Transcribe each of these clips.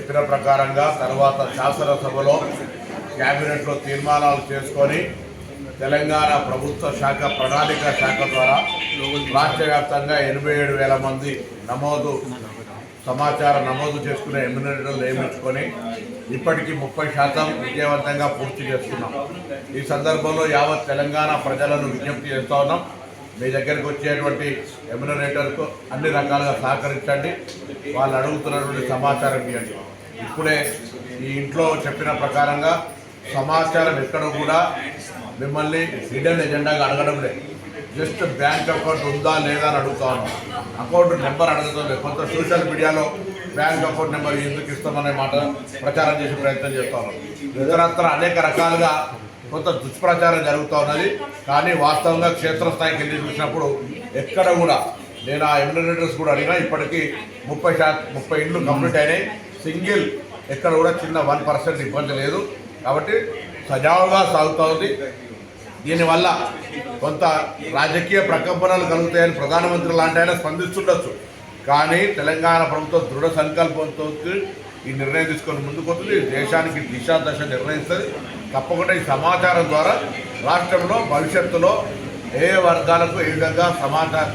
చెప్పిన ప్రకారంగా తర్వాత శాసనసభలో క్యాబినెట్లో తీర్మానాలు చేసుకొని తెలంగాణ ప్రభుత్వ శాఖ ప్రణాళిక శాఖ ద్వారా రాష్ట్ర వ్యాప్తంగా 87,000 మంది సమాచారం నమోదు చేసుకునే ఎమ్యూనరేటర్లు నియమించుకొని ఇప్పటికీ 30% విజయవంతంగా పూర్తి చేస్తున్నాం. ఈ సందర్భంలో యావత్ తెలంగాణ ప్రజలను విజ్ఞప్తి చేస్తూ ఉన్నాం. మీ దగ్గరికి వచ్చేటువంటి ఎమ్యూనరేటర్కు అన్ని రకాలుగా సహకరించండి. వాళ్ళు అడుగుతున్నటువంటి సమాచారం ఇవ్వండి. ఇప్పుడే ఈ ఇంట్లో చెప్పిన ప్రకారంగా సమాచారం ఎక్కడ కూడా మిమ్మల్ని హిడెన్ ఎజెండాగా అడగడం లేదు. జస్ట్ బ్యాంక్ అకౌంట్ ఉందా లేదా అని అడుగుతా ఉన్నాం. అకౌంట్ నెంబర్ అడుగుతుంది. కొంత సోషల్ మీడియాలో బ్యాంక్ అకౌంట్ నెంబర్ ఎందుకు ఇస్తామనే మాట ప్రచారం చేసే ప్రయత్నం చేస్తూ ఉన్నాం. ఇతరత్ర అనేక రకాలుగా కొంత దుష్ప్రచారం జరుగుతూ ఉన్నది. కానీ వాస్తవంగా క్షేత్రస్థాయికి వెళ్ళి చూసినప్పుడు ఎక్కడ కూడా నేను ఆ ఎమ్యూనరేటర్స్ కూడా అడిగినా ఇప్పటికీ 30 ఇండ్లు కంప్లీట్ అయినాయి. సింగిల్ ఎక్కడ కూడా చిన్న 1% ఇబ్బంది లేదు. కాబట్టి సజావుగా సాగుతూ ఉంది. దీనివల్ల కొంత రాజకీయ ప్రకంపనలు కలుగుతాయని ప్రధానమంత్రి లాంటి ఆయన స్పందిస్తుండొచ్చు. కానీ తెలంగాణ ప్రభుత్వం దృఢ సంకల్పంతో ఈ నిర్ణయం తీసుకొని ముందుకొస్తుంది. దేశానికి దిశాదశ నిర్ణయిస్తుంది. తప్పకుండా ఈ సమాచారం ద్వారా రాష్ట్రంలో భవిష్యత్తులో ఏ వర్గాలకు ఏ విధంగా సమాచారం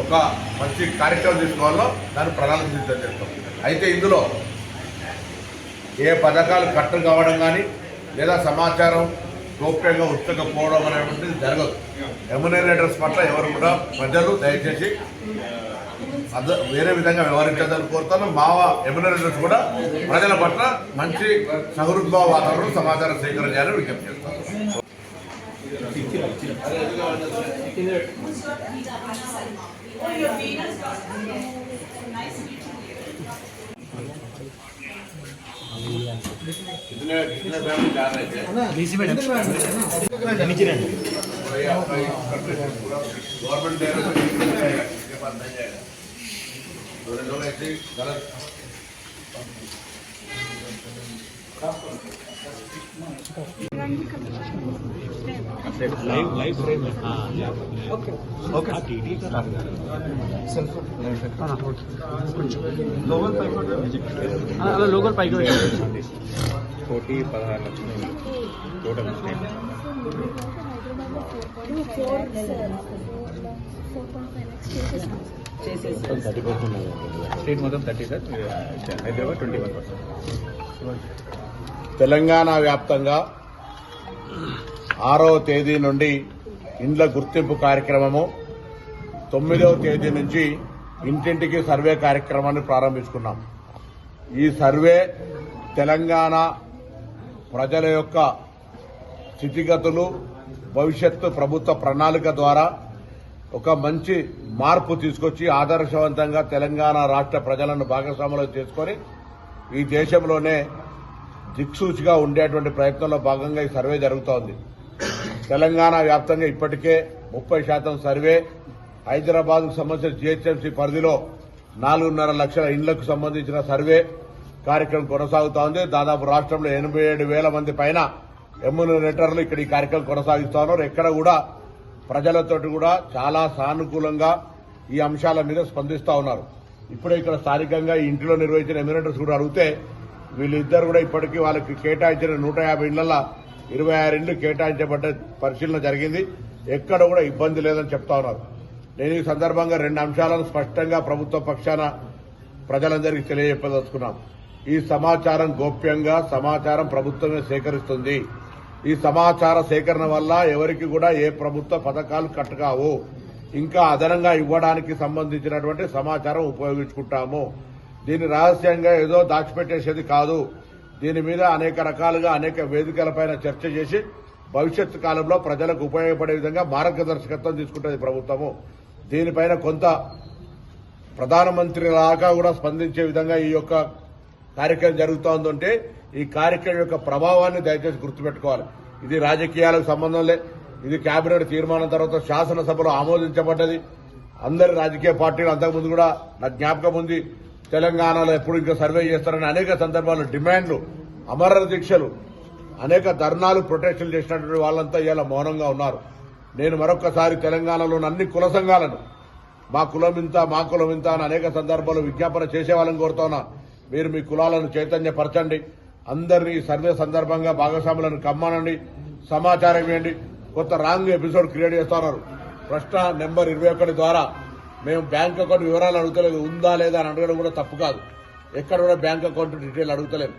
ఒక మంచి కార్యక్రమం తీసుకోవాలో దాన్ని ప్రణాళిక సిద్ధం చేస్తాం. అయితే ఇందులో ఏ పథకాలు కట్టు కావడం కానీ లేదా సమాచారం గోప్యంగా ఉత్తకపోవడం అనేటువంటిది జరగదు. ఎమ్యూనరేటర్స్ పట్ల ఎవరు కూడా ప్రజలు దయచేసి వేరే విధంగా వ్యవహరించదని కోరుతాను. మా ఎమ్యూనరేటర్స్ కూడా ప్రజల పట్ల మంచి సహృద్భావ వాతావరణం సమాచారం సేకరణ చేయాలని విజ్ఞప్తి చేస్తాను. कितने फैमिली जा रहे थे गवर्नमेंट दे रहे इसके बाद नहीं जाएगा. लोग ऐसे गलत लाइव फ्रेम है. ओके ओके टीटी का सेल्फ लोकल पाइप अला लोकल पाइप 16 లక్షలు టోటల్ స్టేట్ మొత్తం 30 సార్. హైదరాబాద్ 21%. తెలంగాణ వ్యాప్తంగా 6వ తేదీ నుండి ఇండ్ల గుర్తింపు కార్యక్రమము, 9వ తేదీ నుంచి ఇంటింటికి సర్వే కార్యక్రమాన్ని ప్రారంభించుకున్నాం. ఈ సర్వే తెలంగాణ ప్రజల యొక్క స్థితిగతులు, భవిష్యత్తు ప్రభుత్వ ప్రణాళిక ద్వారా ఒక మంచి మార్పు తీసుకొచ్చి ఆదర్శవంతంగా తెలంగాణ రాష్ట్ర ప్రజలను భాగస్వాములు చేసుకొని ఈ దేశంలోనే దిక్సూచిగా ఉండేటువంటి ప్రయత్నంలో భాగంగా ఈ సర్వే జరుగుతోంది. తెలంగాణ వ్యాప్తంగా ఇప్పటికే 30% సర్వే, హైదరాబాద్కు సంబంధించిన జీహెచ్ఎంసీ పరిధిలో 4.5 లక్షల ఇండ్లకు సంబంధించిన సర్వే కార్యక్రమం కొనసాగుతోంది. దాదాపు రాష్ట్రంలో 87,000 మంది పైన ఎమ్యూనరేటర్లు ఇక్కడ ఈ కార్యక్రమం కొనసాగిస్తా ఉన్నారు. ఎక్కడ కూడా ప్రజలతోటి కూడా చాలా సానుకూలంగా ఈ అంశాల మీద స్పందిస్తా ఉన్నారు. ఇప్పుడే ఇక్కడ స్థానికంగా ఈ ఇంటిలో నిర్వహించిన ఎమ్యూనరేటర్స్ కూడా అడిగితే వీళ్ళిద్దరు కూడా ఇప్పటికీ వాళ్ళకి కేటాయించిన 150 ఇళ్లలో 26 ఇండ్లు కేటాయించబడ్డ పరిశీలన జరిగింది. ఎక్కడ కూడా ఇబ్బంది లేదని చెప్తా ఉన్నారు. నేను ఈ సందర్భంగా 2 అంశాలను స్పష్టంగా ప్రభుత్వ పక్షాన ప్రజలందరికీ తెలియజెప్పదలుచుకున్నాం. ఈ సమాచారం గోప్యంగా సమాచారం ప్రభుత్వమే సేకరిస్తుంది. ఈ సమాచార సేకరణ వల్ల ఎవరికి కూడా ఏ ప్రభుత్వ పథకాలు కట్టకావు. ఇంకా అదనంగా ఇవ్వడానికి సంబంధించినటువంటి సమాచారం ఉపయోగించుకుంటాము. దీన్ని రహస్యంగా ఏదో దాచిపెట్టేసేది కాదు. దీని మీద అనేక రకాలుగా అనేక వేదికలపైన చర్చ చేసి భవిష్యత్తు కాలంలో ప్రజలకు ఉపయోగపడే విధంగా మార్గదర్శకత్వం తీసుకుంటుంది ప్రభుత్వము. దీనిపైన కొంత ప్రధానమంత్రి లాగా కూడా స్పందించే విధంగా ఈ యొక్క కార్యక్రమం జరుగుతోందంటే ఈ కార్యక్రమం యొక్క ప్రభావాన్ని దయచేసి గుర్తుపెట్టుకోవాలి. ఇది రాజకీయాలకు సంబంధం లే. ఇది కేబినెట్ తీర్మానం తర్వాత శాసనసభలో ఆమోదించబడ్డది. అందరి రాజకీయ పార్టీలు అంతకుముందు కూడా నా జ్ఞాపకం ఉంది, తెలంగాణలో ఎప్పుడు ఇంకా సర్వే చేస్తారని అనేక సందర్భాల్లో డిమాండ్లు, అమర దీక్షలు, అనేక ధర్నాలు, ప్రొటెస్టులు చేసినటువంటి వాళ్ళంతా ఇవాళ మౌనంగా ఉన్నారు. నేను మరొకసారి తెలంగాణలోని అన్ని కుల సంఘాలను మా కులం ఇంత అని అనేక సందర్భాల్లో విజ్ఞాపన చేసే వాళ్ళని కోరుతా ఉన్నా. మీరు మీ కులాలను చైతన్యపరచండి, అందరినీ సర్వే సందర్భంగా భాగస్వాములను కమ్మనండి, సమాచారం ఇవ్వండి. కొత్త రాంగ్ ఎపిసోడ్ క్రియేట్ చేస్తున్నారు. ప్రశ్న నెంబర్ 21 ద్వారా మేము బ్యాంక్ అకౌంట్ వివరాలు అడుగుతలేదు, ఉందా లేదా అని అడగడం కూడా తప్పు కాదు. ఎక్కడ కూడా బ్యాంక్ అకౌంట్ డీటెయిల్ అడుగుతలేదు.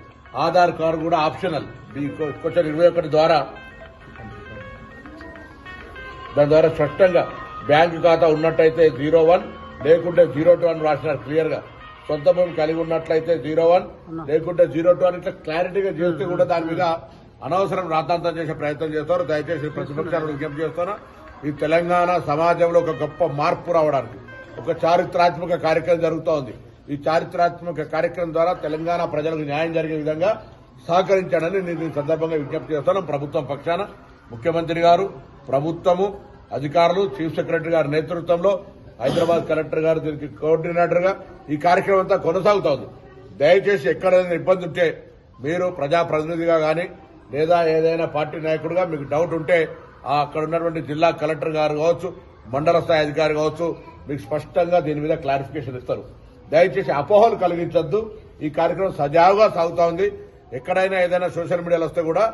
ఆధార్ కార్డు కూడా ఆప్షనల్. ఈ క్వశ్చన్ 21 ద్వారా దాని ద్వారా స్పష్టంగా బ్యాంకు ఖాతా ఉన్నట్టయితే 01 లేకుంటే 02 అని రాసినారు క్లియర్ గా. సొంత భూమి కలిగి ఉన్నట్లయితే 01 లేకుంటే 02 అని ఇట్లా క్లారిటీగా చేస్తే కూడా దాని మీద అనవసరం రాద్ధాంతం చేసే ప్రయత్నం చేస్తారు. దయచేసి ప్రతిపక్షాలను విజ్ఞప్తి చేస్తున్నా, ఈ తెలంగాణ సమాజంలో ఒక గొప్ప మార్పు రావడానికి ఒక చారిత్రాత్మక కార్యక్రమం జరుగుతూ ఉంది. ఈ చారిత్రాత్మక కార్యక్రమం ద్వారా తెలంగాణ ప్రజలకు న్యాయం జరిగే విధంగా సహకరించాలని నేను ఈ సందర్భంగా విజ్ఞప్తి చేస్తున్నాను. ప్రభుత్వం పక్షాన ముఖ్యమంత్రి గారు, ప్రభుత్వము, అధికారులు, చీఫ్ సెక్రటరీ గారి నేతృత్వంలో హైదరాబాద్ కలెక్టర్ గారు దీనికి కోఆర్డినేటర్ గా ఈ కార్యక్రమం అంతా కొనసాగుతోంది. దయచేసి ఎక్కడైనా ఇబ్బంది ఉంటే మీరు ప్రజాప్రతినిధిగా గానీ లేదా ఏదైనా పార్టీ నాయకుడిగా మీకు డౌట్ ఉంటే అక్కడ ఉన్నటువంటి జిల్లా కలెక్టర్ గారు కావచ్చు, మండల స్థాయి అధికారి కావచ్చు, మీకు స్పష్టంగా దీని మీద క్లారిఫికేషన్ ఇస్తారు. దయచేసి అపోహలు కలిగించొద్దు. ఈ కార్యక్రమం సజావుగా సాగుతా ఉంది. ఎక్కడైనా ఏదైనా సోషల్ మీడియాలో వస్తే కూడా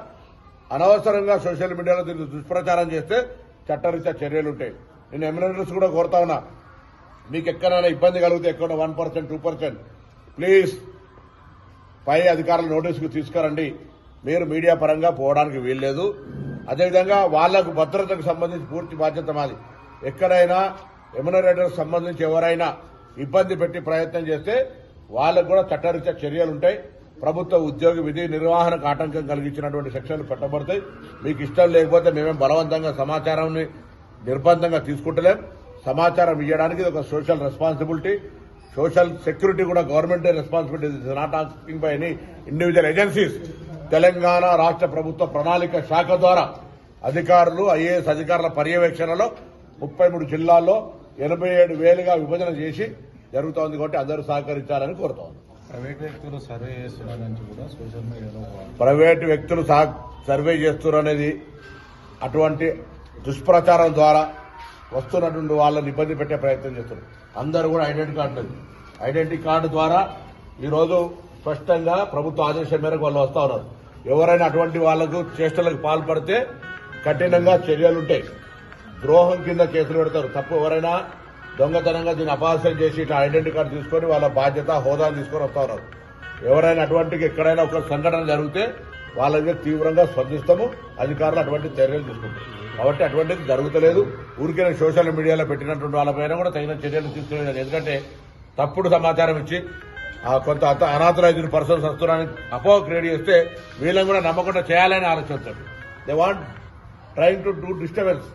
అనవసరంగా సోషల్ మీడియాలో దీన్ని దుష్ప్రచారం చేస్తే చట్టరీత్యా చర్యలు ఉంటాయి. నేను ఎమ్మెల్యేస్ కూడా కోరుతా ఉన్నా, మీకు ఎక్కడైనా ఇబ్బంది కలిగితే ఎక్కడ 1%, 2% ప్లీజ్ పై అధికారుల నోటీసుకు తీసుకురండి. మీరు మీడియా పరంగా పోవడానికి వీల్లేదు. అదేవిధంగా వాళ్లకు భద్రతకు సంబంధించి పూర్తి బాధ్యత మాది. ఎక్కడైనా ఎమ్యూనరేటర్స్ సంబంధించి ఎవరైనా ఇబ్బంది పెట్టి ప్రయత్నం చేస్తే వాళ్ళకు కూడా చట్టరీత్యా చర్యలు ఉంటాయి. ప్రభుత్వ ఉద్యోగి విధి నిర్వహణకు ఆటంకం కలిగించినటువంటి సెక్షన్లు పెట్టబడతాయి. మీకు ఇష్టం లేకపోతే మేమేం బలవంతంగా సమాచారాన్ని నిర్బంధంగా తీసుకుంటలేం. సమాచారం ఇవ్వడానికి ఇది ఒక సోషల్ రెస్పాన్సిబిలిటీ, సోషల్ సెక్యూరిటీ కూడా government responsibility. Is not asking by any individual agencies. Telangana రాష్ట్ర ప్రభుత్వ ప్రణాళిక శాఖ ద్వారా అధికారులు, ఐఏఎస్ అధికారుల పర్యవేక్షణలో 33 జిల్లాల్లో 87,000గా విభజన చేసి జరుగుతోంది. కాబట్టి అందరూ సహకరించాలని కోరుతోంది. ప్రైవేట్ వ్యక్తులు సర్వే చేస్తున్నారని కూడా సోషల్ మీడియాలో ప్రైవేట్ వ్యక్తులు సర్వే చేస్తున్నారనేది అటువంటి దుష్ప్రచారం ద్వారా వస్తున్నటువంటి వాళ్ళని ఇబ్బంది పెట్టే ప్రయత్నం చేస్తున్నారు. అందరూ కూడా ఐడెంటిటీ కార్డు ద్వారా ఈరోజు స్పష్టంగా ప్రభుత్వ ఆదేశం మేరకు వాళ్ళు వస్తా ఉన్నారు. ఎవరైనా అటువంటి వాళ్లకు చేష్టలకు పాల్పడితే కఠినంగా చర్యలుంటాయి. ద్రోహం కింద కేసులు పెడతారు. తప్పు ఎవరైనా దొంగతనంగా దీన్ని అపహాస్యం చేసి ఇట్లా ఐడెంటిటీ కార్డు తీసుకొని వాళ్ళ బాధ్యత, హోదాను తీసుకొని వస్తా ఉన్నారు. ఎవరైనా అటువంటికి ఎక్కడైనా ఒక సంఘటన జరిగితే వాళ్ళ దగ్గర తీవ్రంగా స్పందిస్తాము. అధికారులు అటువంటి చర్యలు తీసుకుంటారు. కాబట్టి అటువంటిది జరుగుతలేదు. ఊరికే సోషల్ మీడియాలో పెట్టినటువంటి వాళ్ళపైన కూడా తగిన చర్యలు తీసుకునేది. ఎందుకంటే తప్పుడు సమాచారం ఇచ్చి కొంత అనాథరైజ్డ్ పర్సన్స్ వస్తున్నారని అపోహ క్రియేట్ చేస్తే వీళ్ళని కూడా నమ్మకుండా చేయాలని ఆలోచిస్తారు. They want trying to do disturbance.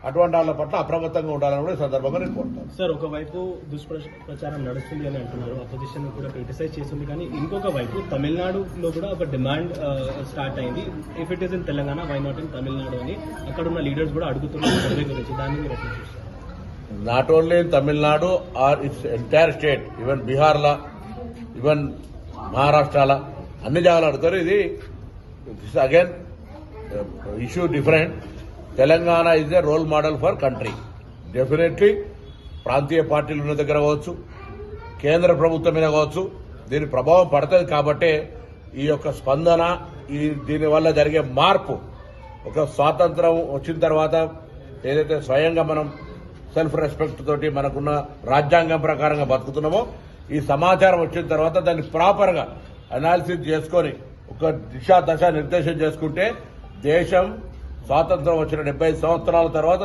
అటువంటి వాళ్ళ పట్ల అప్రమత్తంగా ఉండాలని కూడా ఈ సందర్భంగా నేను కోరుతాను. సార్, ఒకవైపు దుష్ప్రచారం నడుస్తుంది అని అంటున్నారు, అపోజిషన్ కూడా క్రిటిసైజ్ చేస్తుంది. కానీ ఇంకొక వైపు తమిళనాడులో కూడా ఒక డిమాండ్ స్టార్ట్ అయింది. If it is in Telangana, why not in Tamil Nadu అని అక్కడ ఉన్న లీడర్స్ కూడా అడుగుతున్నారు సర్వే గురించి. దాన్ని మీరు ఎట్లా చూస్తారు? Not only in Tamil Nadu or it's entire state, even బీహార్లా, ఈవెన్ మహారాష్ట్రలా అన్ని జాగాలు అడుగుతారు. ఇది again issue different. Telangana is a role model for country. Definitely ప్రాంతీయ పార్టీలు ఉన్న దగ్గర కావచ్చు, కేంద్ర ప్రభుత్వం మీద కావచ్చు, దీని ప్రభావం పడుతుంది. కాబట్టే ఈ యొక్క స్పందన, దీనివల్ల జరిగే మార్పు, ఒక స్వాతంత్రం వచ్చిన తర్వాత ఏదైతే స్వయంగా మనం సెల్ఫ్ రెస్పెక్ట్ తోటి మనకున్న రాజ్యాంగం ప్రకారంగా బతుకుతున్నామో, ఈ సమాచారం వచ్చిన తర్వాత దాన్ని ప్రాపర్ గా అనాలిసిస్ చేసుకొని ఒక దశ నిర్దేశం చేసుకుంటే దేశం స్వాతంత్రం వచ్చిన 75 సంవత్సరాల తర్వాత